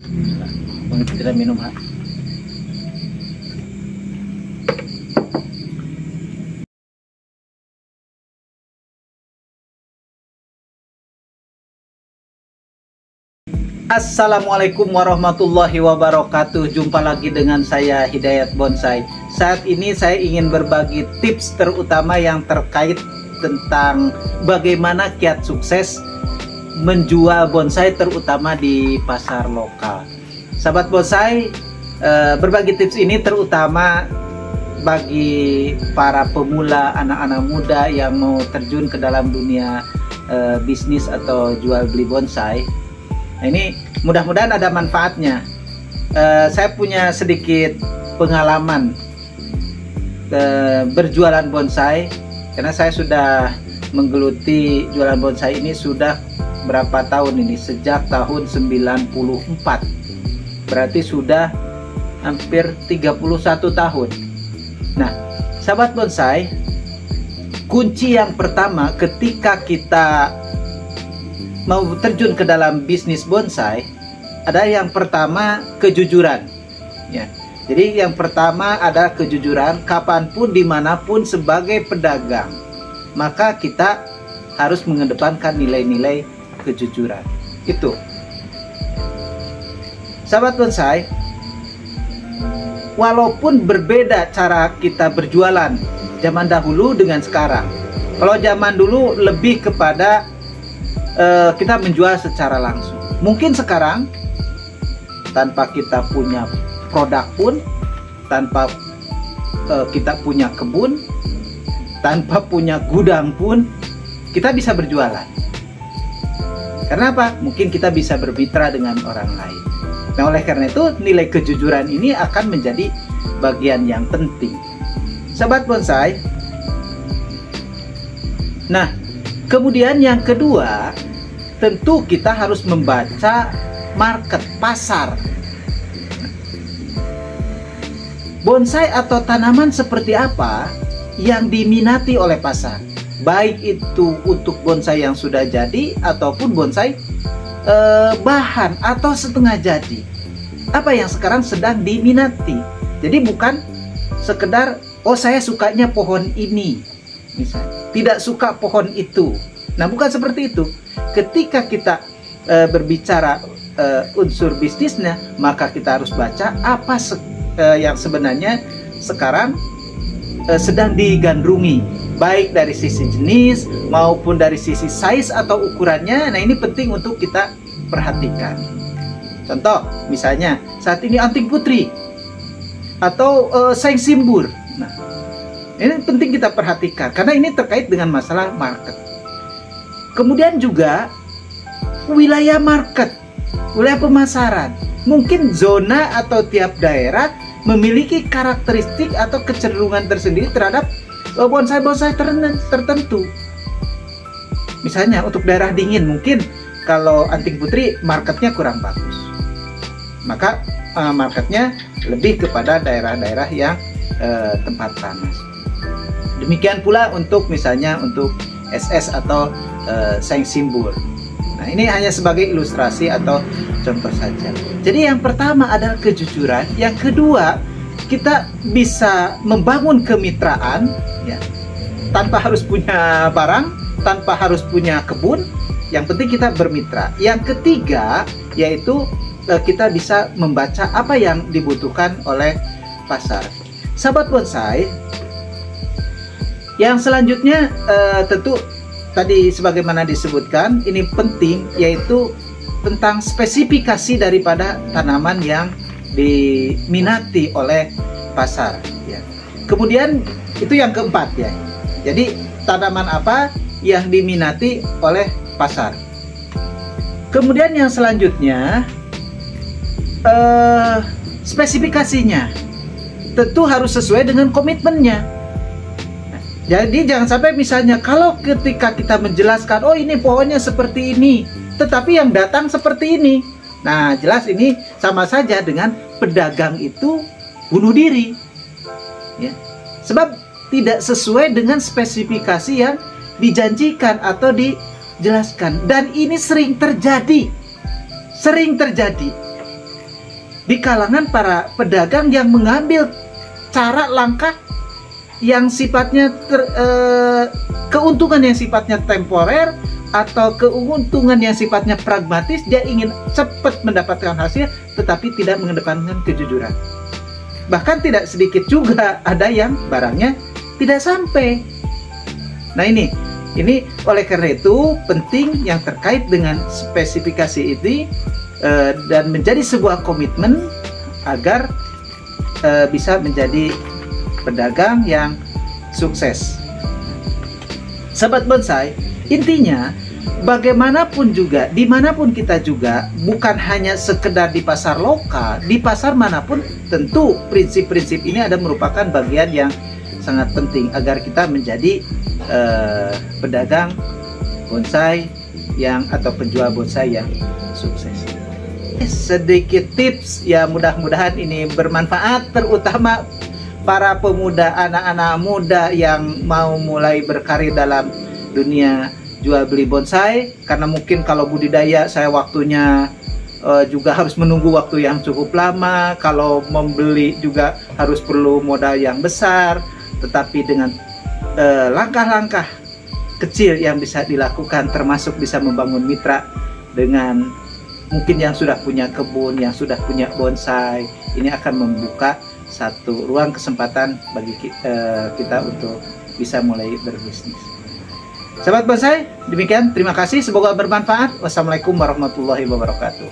Kita minum, ha. Assalamualaikum warahmatullahi wabarakatuh. Jumpa lagi dengan saya Hidayat Bonsai. Saat ini saya ingin berbagi tips terutama yang terkait tentang bagaimana kiat sukses menjual bonsai terutama di pasar lokal. Sahabat bonsai, berbagi tips ini terutama bagi para pemula, anak-anak muda yang mau terjun ke dalam dunia bisnis atau jual beli bonsai. Nah, ini mudah-mudahan ada manfaatnya. Saya punya sedikit pengalaman berjualan bonsai, karena saya sudah menggeluti jualan bonsai ini sudah berapa tahun ini, sejak tahun 94. Berarti sudah hampir 31 tahun. Nah, sahabat bonsai, kunci yang pertama ketika kita mau terjun ke dalam bisnis bonsai, ada yang pertama kejujuran, ya. Jadi yang pertama ada kejujuran. Kapanpun dimanapun sebagai pedagang, maka kita harus mengedepankan nilai-nilai kejujuran. Itu, sahabat bonsai, walaupun berbeda cara kita berjualan zaman dahulu dengan sekarang. Kalau zaman dulu lebih kepada kita menjual secara langsung. Mungkin sekarang tanpa kita punya produk pun, tanpa kita punya kebun, tanpa punya gudang pun, kita bisa berjualan. Karena apa? Mungkin kita bisa bermitra dengan orang lain. Nah, oleh karena itu nilai kejujuran ini akan menjadi bagian yang penting, sahabat bonsai. Nah, kemudian yang kedua, tentu kita harus membaca market, pasar. Bonsai atau tanaman seperti apa yang diminati oleh pasar? Baik itu untuk bonsai yang sudah jadi ataupun bonsai bahan atau setengah jadi. Apa yang sekarang sedang diminati? Jadi bukan sekedar, oh saya sukanya pohon ini, misalnya, tidak suka pohon itu. Nah, bukan seperti itu. Ketika kita berbicara unsur bisnisnya, maka kita harus baca apa yang sebenarnya sekarang sedang digandrungi, baik dari sisi jenis maupun dari sisi size atau ukurannya. Nah, ini penting untuk kita perhatikan. Contoh, misalnya saat ini anting putri atau saing simbur. Nah, ini penting kita perhatikan karena ini terkait dengan masalah market. Kemudian juga wilayah market, wilayah pemasaran. Mungkin zona atau tiap daerah memiliki karakteristik atau kecenderungan tersendiri terhadap bonsai-bonsai tertentu. Misalnya untuk daerah dingin, mungkin kalau anting putri marketnya kurang bagus, maka marketnya lebih kepada daerah-daerah yang tempat panas. Demikian pula untuk misalnya untuk SS atau saing simbur. Nah, ini hanya sebagai ilustrasi atau contoh saja. Jadi yang pertama adalah kejujuran. Yang kedua, kita bisa membangun kemitraan, ya, tanpa harus punya barang, tanpa harus punya kebun. Yang penting kita bermitra. Yang ketiga, yaitu kita bisa membaca apa yang dibutuhkan oleh pasar. Sahabat bonsai, yang selanjutnya tentu tadi sebagaimana disebutkan, ini penting, yaitu tentang spesifikasi daripada tanaman yang diminati oleh pasar, ya. Kemudian itu yang keempat, ya. Jadi tanaman apa yang diminati oleh pasar. Kemudian yang selanjutnya spesifikasinya tentu harus sesuai dengan komitmennya. Jadi jangan sampai misalnya kalau ketika kita menjelaskan, oh ini pohonnya seperti ini, tetapi yang datang seperti ini. Nah, jelas ini sama saja dengan pedagang itu bunuh diri, ya. Sebab tidak sesuai dengan spesifikasi yang dijanjikan atau dijelaskan. Dan ini sering terjadi. di kalangan para pedagang yang mengambil cara langkah yang sifatnya keuntungan yang sifatnya temporer atau keuntungan yang sifatnya pragmatis. Dia ingin cepat mendapatkan hasil tetapi tidak mengedepankan kejujuran. Bahkan tidak sedikit juga ada yang barangnya tidak sampai. Nah ini oleh karena itu penting yang terkait dengan spesifikasi ini dan menjadi sebuah komitmen agar bisa menjadi pedagang yang sukses. Sahabat bonsai, intinya bagaimanapun juga, dimanapun kita juga, bukan hanya sekedar di pasar lokal, di pasar manapun tentu prinsip-prinsip ini ada merupakan bagian yang sangat penting agar kita menjadi pedagang bonsai atau penjual bonsai yang sukses. Sedikit tips ya, mudah-mudahan ini bermanfaat, terutama para pemuda, anak-anak muda yang mau mulai berkarir dalam dunia jual beli bonsai. Karena mungkin kalau budidaya saya waktunya juga harus menunggu waktu yang cukup lama, kalau membeli juga harus perlu modal yang besar. Tetapi dengan langkah-langkah kecil yang bisa dilakukan, termasuk bisa membangun mitra dengan mungkin yang sudah punya kebun, yang sudah punya bonsai, ini akan membuka satu ruang kesempatan bagi kita untuk bisa mulai berbisnis. Sahabat bonsai, demikian, terima kasih, semoga bermanfaat. Wassalamualaikum warahmatullahi wabarakatuh.